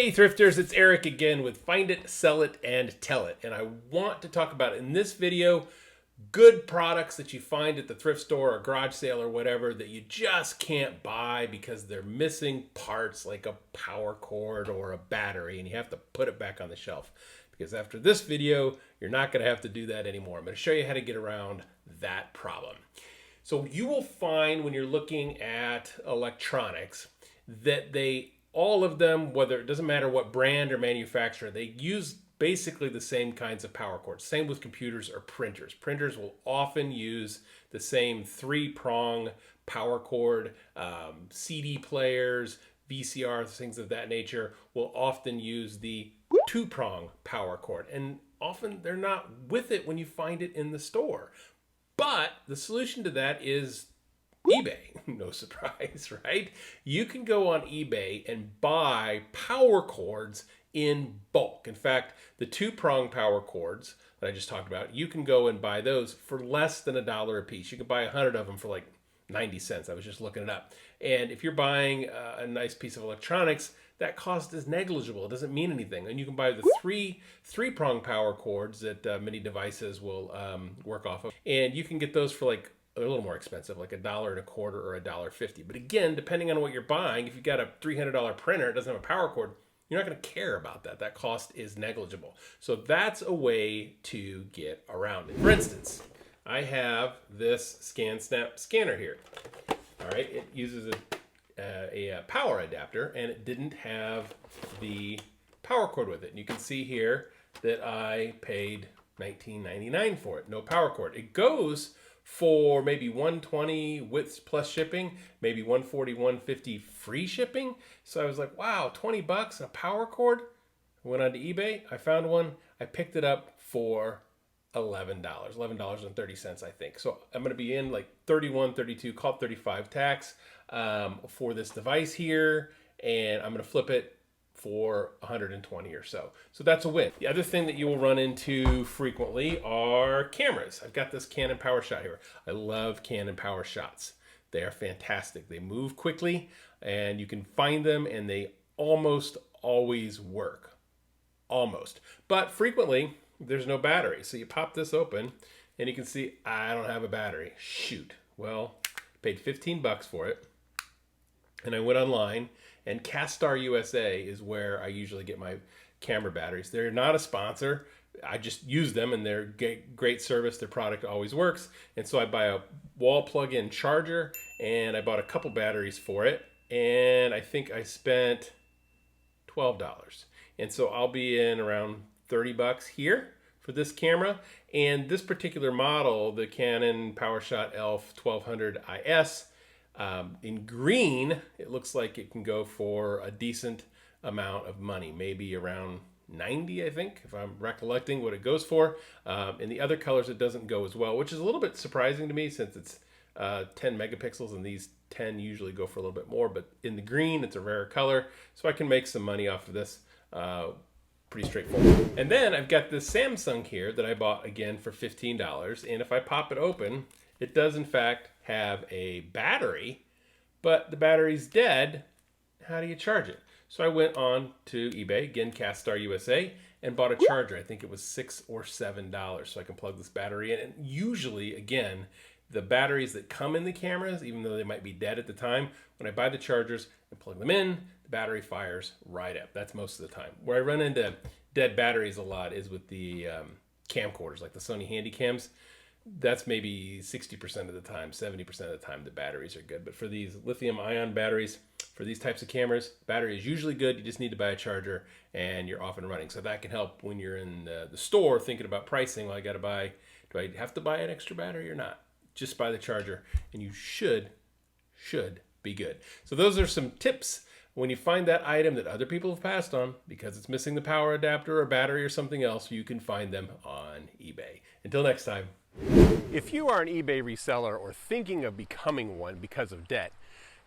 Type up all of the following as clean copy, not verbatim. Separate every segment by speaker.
Speaker 1: Hey Thrifters, it's Eric again with Find It, Sell It, and Tell It. And I want to talk about in this video, good products that you find at the thrift store or garage sale or whatever that you just can't buy because they're missing parts like a power cord or a battery and you have to put it back on the shelf. Because after this video, you're not going to have to do that anymore. I'm going to show you how to get around that problem. So you will find when you're looking at electronics that all of them, whether it doesn't matter what brand or manufacturer, they use basically the same kinds of power cords. Same with computers or printers. Printers will often use the same three-prong power cord. CD players, VCR, things of that nature will often use the two-prong power cord. And often they're not with it when you find it in the store. But the solution to that is eBay. No surprise, right? You can go on eBay and buy power cords in bulk. In fact, the two-prong power cords that I just talked about, you can go and buy those for less than $1 a piece. You can buy 100 of them for like 90 cents. I was just looking it up. And if you're buying a nice piece of electronics, that cost is negligible. It doesn't mean anything. And you can buy the three-prong power cords that many devices will work off of. And you can get those for like a little more expensive, like $1.25 or $1.50. But again, depending on what you're buying, if you've got a $300 printer, it doesn't have a power cord, you're not going to care about that. That cost is negligible. So that's a way to get around it. For instance, I have this ScanSnap scanner here. All right, it uses a power adapter, and it didn't have the power cord with it. And you can see here that I paid $19.99 for it. No power cord. It goes for maybe $120 with plus shipping, maybe $140, $150 free shipping. So I was like, wow, $20, a power cord? I went on to eBay, I found one, I picked it up for $11.30, I think. So I'm gonna be in like 31, 32, call it 35 tax for this device here, and I'm gonna flip it for 120 or so. So that's a win. The other thing that you will run into frequently are cameras. I've got this Canon PowerShot here. I love Canon PowerShots. They are fantastic. They move quickly and you can find them and they almost always work. Almost. But frequently there's no battery. So you pop this open and you can see I don't have a battery. Shoot. Well, paid 15 bucks for it. And I went online, and Castar USA is where I usually get my camera batteries. They're not a sponsor. I just use them, and they're great service. Their product always works. And so I buy a wall plug-in charger, and I bought a couple batteries for it. And I think I spent $12. And so I'll be in around 30 bucks here for this camera. And this particular model, the Canon PowerShot ELPH 1200 IS, in green, it looks like it can go for a decent amount of money, maybe around 90, I think, if I'm recollecting what it goes for. In the other colors, it doesn't go as well, which is a little bit surprising to me since it's 10 megapixels and these 10 usually go for a little bit more. But in the green, it's a rare color, so I can make some money off of this. Pretty straightforward. And then I've got this Samsung here that I bought again for $15. And if I pop it open, it does in fact have a battery, but the battery's dead. How do you charge it? So I went on to eBay, again, Castar USA, and bought a charger. I think it was $6 or $7, so I can plug this battery in. And usually, again, the batteries that come in the cameras, even though they might be dead at the time, when I buy the chargers and plug them in, the battery fires right up. That's most of the time. Where I run into dead batteries a lot is with the camcorders, like the Sony Handycams. That's maybe 60% of the time, 70% of the time the batteries are good. But for these lithium-ion batteries, for these types of cameras, battery is usually good. You just need to buy a charger and you're off and running. So that can help when you're in the store thinking about pricing. Well, do I have to buy an extra battery or not? Just buy the charger and you should be good. So those are some tips when you find that item that other people have passed on because it's missing the power adapter or battery or something else. You can find them on eBay. Until next time.
Speaker 2: If you are an eBay reseller or thinking of becoming one because of debt,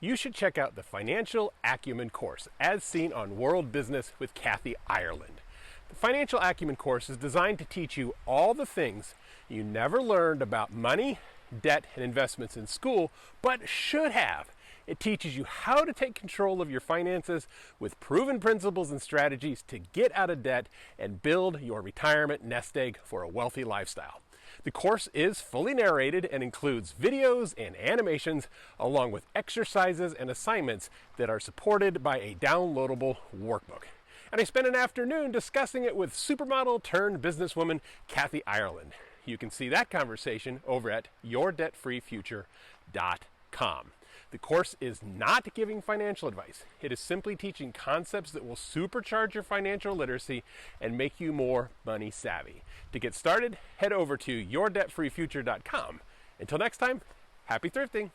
Speaker 2: you should check out the Financial Acumen course, as seen on World Business with Kathy Ireland. The Financial Acumen course is designed to teach you all the things you never learned about money, debt, and investments in school, but should have It teaches you how to take control of your finances with proven principles and strategies to get out of debt and build your retirement nest egg for a wealthy lifestyle. The course is fully narrated and includes videos and animations along with exercises and assignments that are supported by a downloadable workbook. And I spent an afternoon discussing it with supermodel turned businesswoman Kathy Ireland. You can see that conversation over at yourdebtfreefuture.com. The course is not giving financial advice. It is simply teaching concepts that will supercharge your financial literacy and make you more money savvy. To get started, head over to yourdebtfreefuture.com. Until next time, happy thrifting.